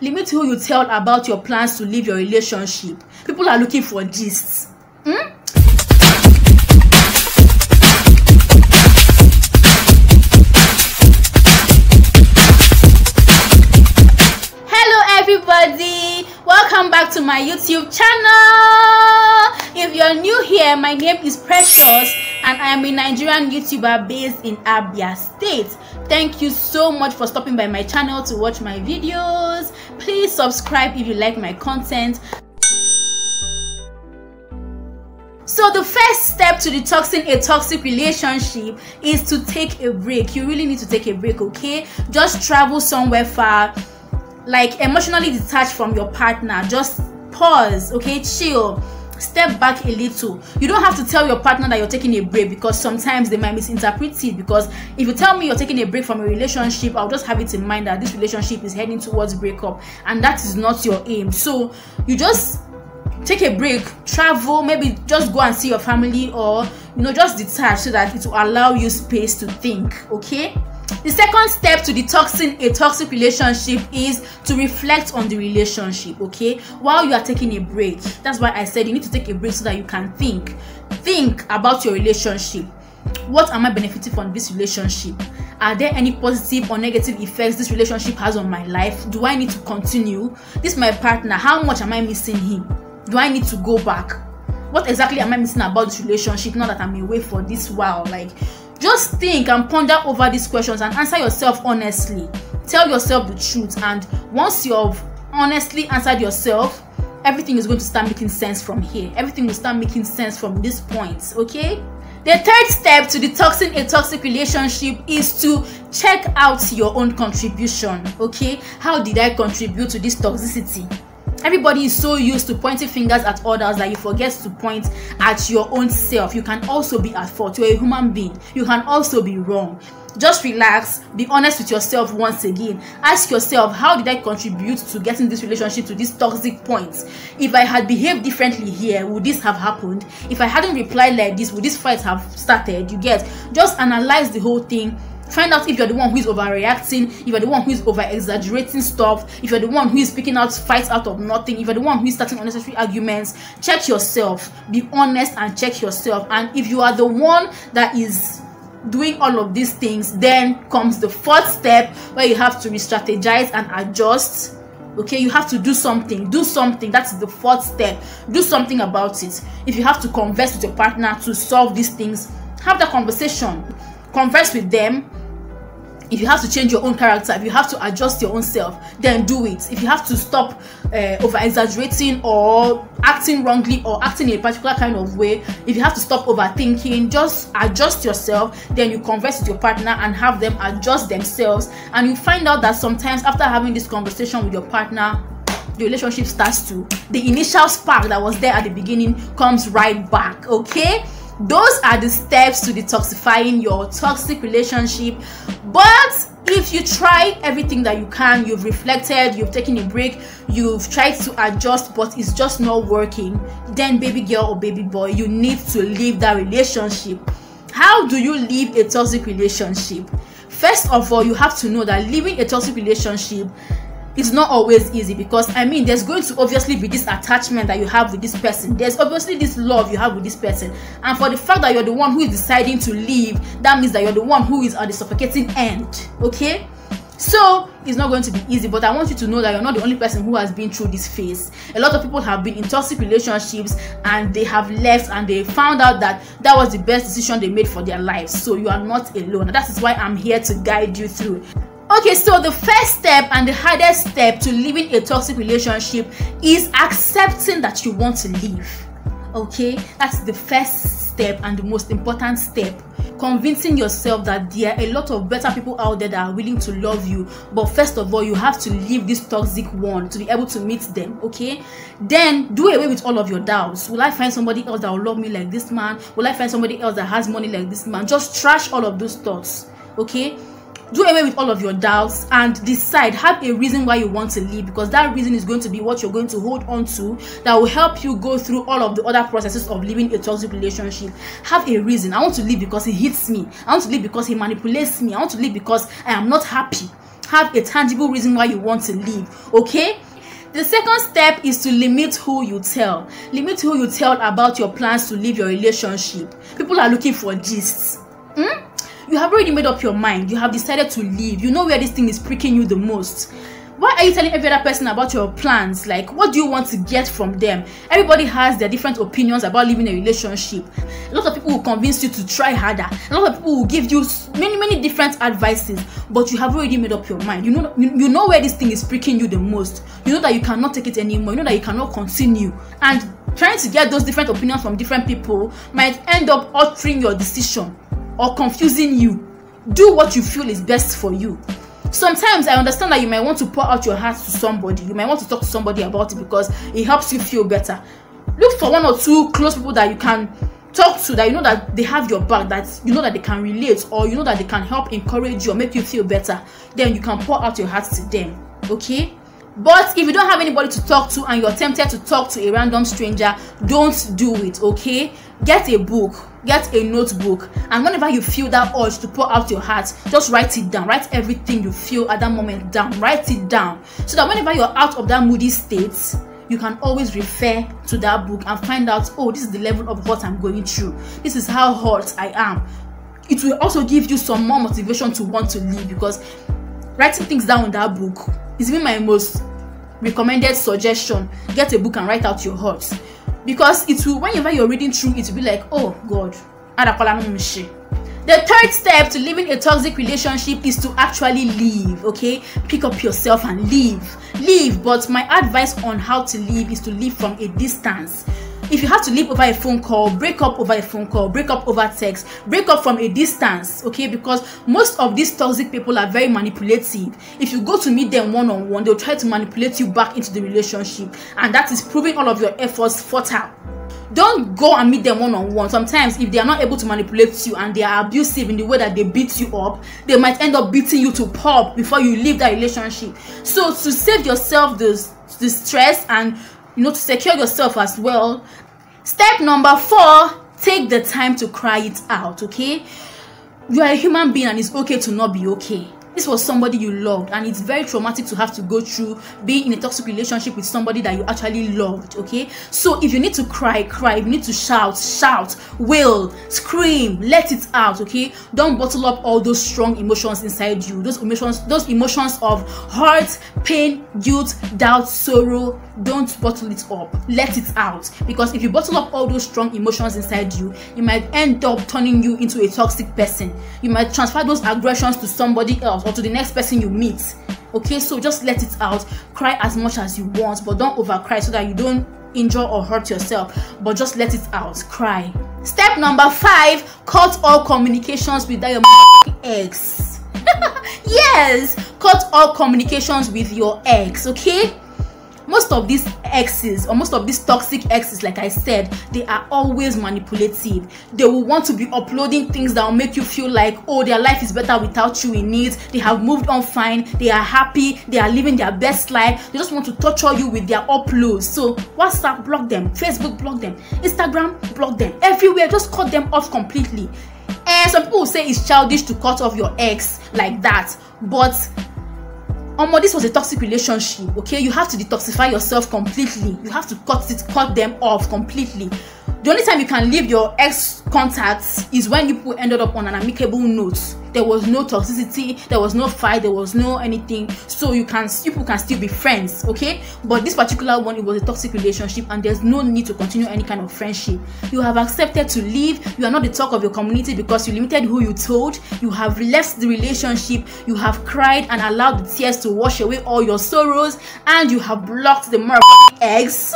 Limit who you tell about your plans to leave your relationship. People are looking for gists. Hello everybody, welcome back to my YouTube channel. If you're new here, my name is Precious and I am a Nigerian YouTuber based in Abia State. Thank you so much for stopping by my channel to watch my videos. Please subscribe if you like my content. So the first step to detoxing a toxic relationship is to take a break. You really need to take a break, okay? Just travel somewhere far, like emotionally detached from your partner. Just pause, okay? Chill. Step back a little. You don't have to tell your partner that you're taking a break, because sometimes they might misinterpret it. Because if you tell me you're taking a break from a relationship, I'll just have it in mind that this relationship is heading towards breakup, and that is not your aim. So you just take a break, travel, maybe just go and see your family, or just detach so that it will allow you space to think, okay? The second step to detoxing a toxic relationship is to reflect on the relationship, okay? While you are taking a break. That's why I said you need to take a break so that you can think about your relationship. What am I benefiting from this relationship? Are there any positive or negative effects this relationship has on my life? Do I need to continue? This is my partner. How much am I missing him? Do I need to go back? What exactly am I missing about this relationship now that I'm away for this while? Just think and ponder over these questions and answer yourself honestly. Tell yourself the truth, and once you've honestly answered yourself, everything is going to start making sense from here. Everything will start making sense from this point, okay? The third step to detoxing a toxic relationship is to check out your own contribution, okay? How did I contribute to this toxicity? Everybody is so used to pointing fingers at others that you forget to point at your own self. You can also be at fault. You're a human being. You can also be wrong. Just relax. Be honest with yourself once again. Ask yourself, how did I contribute to getting this relationship to this toxic point? If I had behaved differently here, would this have happened? If I hadn't replied like this, would this fight have started? You get? Just analyze the whole thing. Find out if you're the one who is overreacting, if you're the one who is over-exaggerating stuff, if you're the one who is speaking out fights out of nothing, if you're the one who is starting unnecessary arguments. Check yourself. Be honest and check yourself. And if you are the one that is doing all of these things, then comes the fourth step, where you have to re-strategize and adjust. Okay, you have to do something. That's the fourth step. Do something about it. If you have to converse with your partner to solve these things, have that conversation. Converse with them. If you have to change your own character, if you have to adjust your own self, then do it. If you have to stop over-exaggerating or acting wrongly or acting in a particular kind of way, if you have to stop overthinking, just adjust yourself. Then you converse with your partner and have them adjust themselves, and you find out that sometimes after having this conversation with your partner, the relationship starts to, the initial spark that was there at the beginning comes right back, okay? Those are the steps to detoxifying your toxic relationship. But if you try everything that you can, you've reflected, you've taken a break, you've tried to adjust, but it's just not working, then baby girl or baby boy, you need to leave that relationship. How do you leave a toxic relationship? First of all, you have to know that leaving a toxic relationship it's not always easy, because there's going to obviously be this attachment that you have with this person. There's obviously this love you have with this person, and for the fact that you're the one who is deciding to leave, that means that you're the one who is at the suffocating end, okay? So it's not going to be easy, but I want you to know that you're not the only person who has been through this phase. A lot of people have been in toxic relationships and they have left, and they found out that that was the best decision they made for their lives. So you are not alone, and that is why I'm here to guide you through. Okay, so the first step and the hardest step to leaving a toxic relationship is accepting that you want to leave. Okay, that's the first step and the most important step. Convincing yourself that there are a lot of better people out there that are willing to love you, but first of all, you have to leave this toxic one to be able to meet them, okay? Then do away with all of your doubts. Will I find somebody else that will love me like this man? Will I find somebody else that has money like this man? Just trash all of those thoughts, okay? Do away with all of your doubts and decide, have a reason why you want to leave, because that reason is going to be what you're going to hold on to that will help you go through all of the other processes of living a toxic relationship. Have a reason. I want to leave because he hits me. I want to leave because he manipulates me. I want to leave because I am not happy. have a tangible reason why you want to leave. Okay, the second step is to limit who you tell. Limit who you tell about your plans to leave your relationship. People are looking for gists. You have already made up your mind. You have decided to leave. You know where this thing is pricking you the most. Why are you telling every other person about your plans? Like, what do you want to get from them? Everybody has their different opinions about leaving a relationship. A lot of people will convince you to try harder. A lot of people will give you many different advices, but you have already made up your mind. You know where this thing is pricking you the most. You know that you cannot take it anymore. You know that you cannot continue. And trying to get those different opinions from different people might end up altering your decision or confusing you. Do what you feel is best for you. Sometimes I understand that you might want to pour out your heart to somebody. You might want to talk to somebody about it because it helps you feel better. Look for one or two close people that you can talk to, that you know that they have your back, that you know that they can relate, or you know that they can help encourage you or make you feel better. Then you can pour out your heart to them. Okay? But if you don't have anybody to talk to and you're tempted to talk to a random stranger, don't do it. Okay? Get a book, get a notebook, and whenever you feel that urge to pour out your heart, just write it down. Write everything you feel at that moment down. Write it down so that whenever you're out of that moody state, you can always refer to that book and find out, oh, this is the level of what I'm going through. This is how hot I am. It will also give you some more motivation to want to leave, because writing things down in that book is even my most recommended suggestion. Get a book and write out your hurts. Because it will, whenever you're reading through, it will be like, oh God. The third step to leaving a toxic relationship is to actually leave. Okay, pick up yourself and leave. But my advice on how to leave is to leave from a distance. If you have to leave over a phone call, break up over a phone call, break up over text, break up from a distance. Okay, because most of these toxic people are very manipulative. If you go to meet them one-on-one, they'll try to manipulate you back into the relationship, and that is proving all of your efforts futile. Don't go and meet them one-on-one. Sometimes if they are not able to manipulate you and they are abusive in the way that they beat you up, they might end up beating you to pulp before you leave that relationship. So to save yourself the stress and to secure yourself as well, step number 4, take the time to cry it out. Okay, you are a human being and it's okay to not be okay. This was somebody you loved, and it's very traumatic to have to go through being in a toxic relationship with somebody that you actually loved. Okay, so if you need to cry, if you need to shout, wail, scream, let it out. Okay, don't bottle up all those strong emotions inside you. Those emotions of hurt, pain, guilt, doubt, sorrow. Don't bottle it up. Let it out. Because if you bottle up all those strong emotions inside you, it might end up turning you into a toxic person. You might transfer those aggressions to somebody else or to the next person you meet. Okay, so just let it out. Cry as much as you want, but don't overcry so that you don't injure or hurt yourself. But just let it out. Cry. Step number 5, cut all communications with your ex. Yes, cut all communications with your ex. Okay, most of these exes, or most of these toxic exes, like I said, they are always manipulative. They will want to be uploading things that will make you feel like, oh, their life is better without you in it. They have moved on fine. They are happy. They are living their best life. They just want to torture you with their uploads. So WhatsApp, block them. Facebook, block them. Instagram, block them. Everywhere, just cut them off completely. And some people will say it's childish to cut off your ex like that, but this was a toxic relationship. Okay, you have to detoxify yourself completely. You have to cut them off completely. The only time you can leave your ex contacts is when you people ended up on an amicable note. There was no toxicity, there was no fight, there was no anything. So you people can still be friends. Okay, but this particular one, it was a toxic relationship, and there's no need to continue any kind of friendship. You have accepted to leave. You are not the talk of your community because you limited who you told. You have left the relationship. You have cried and allowed the tears to wash away all your sorrows, and you have blocked the motherfucking ex.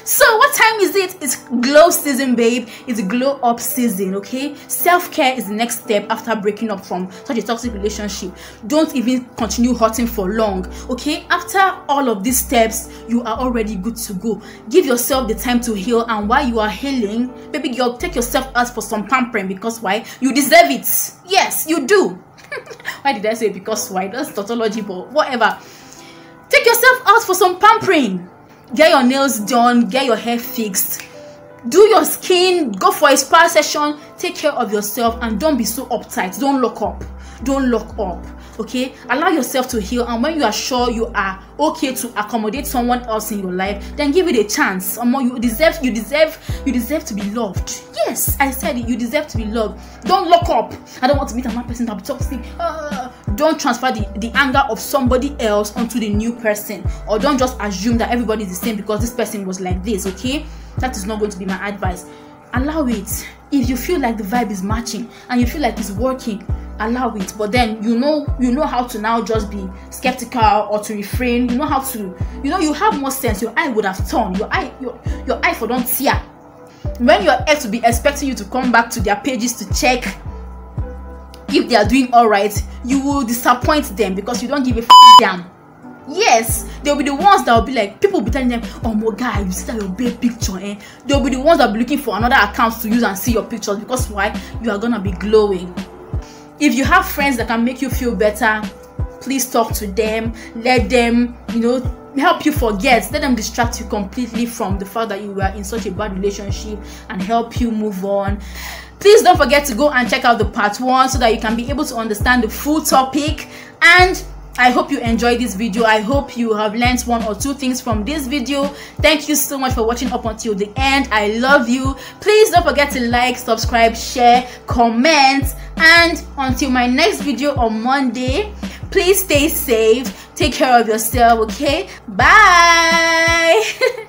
So what time is it? It's glow season, babe. It's glow up season. Okay, self-care is the next step after breaking up from such a toxic relationship. Don't even continue hurting for long. Okay, after all of these steps, you are already good to go. Give yourself the time to heal, and while you are healing, baby girl, take yourself out for some pampering, because why? You deserve it. Yes, you do. Why did I say because why? That's tautology, but whatever. Take yourself out for some pampering. Get your nails done, get your hair fixed, do your skin, go for a spa session. Take care of yourself and don't be so uptight. Don't lock up. Okay, allow yourself to heal, and when you are sure you are okay to accommodate someone else in your life, then give it a chance. You deserve to be loved. Yes, I said it. You deserve to be loved. Don't lock up. I don't want to meet another person that be toxic. Don't transfer the anger of somebody else onto the new person, or don't just assume that everybody is the same because this person was like this. Okay, that is not going to be my advice. Allow it. If you feel like the vibe is matching and you feel like it's working, allow it. But then you know how to now just be skeptical or to refrain. You know how to, you have more sense. Your eye would have turned. Your eye for don't tear. When your ex will be expecting you to come back to their pages to check if they are doing all right, you will disappoint them because you don't give a damn. Yes, they'll be the ones that will be like, people will be telling them, oh my guy, you see that your babe picture, eh? They'll be the ones that will be looking for another account to use and see your pictures, because why? You are gonna be glowing. If you have friends that can make you feel better, please talk to them. Let them, help you forget. Let them distract you completely from the fact that you were in such a bad relationship and help you move on. Please don't forget to go and check out the part 1 so that you can be able to understand the full topic. And I hope you enjoyed this video. I hope you have learned 1 or 2 things from this video. Thank you so much for watching up until the end. I love you. Please don't forget to like, subscribe, share, comment. And until my next video on Monday, please stay safe. Take care of yourself, okay? Bye.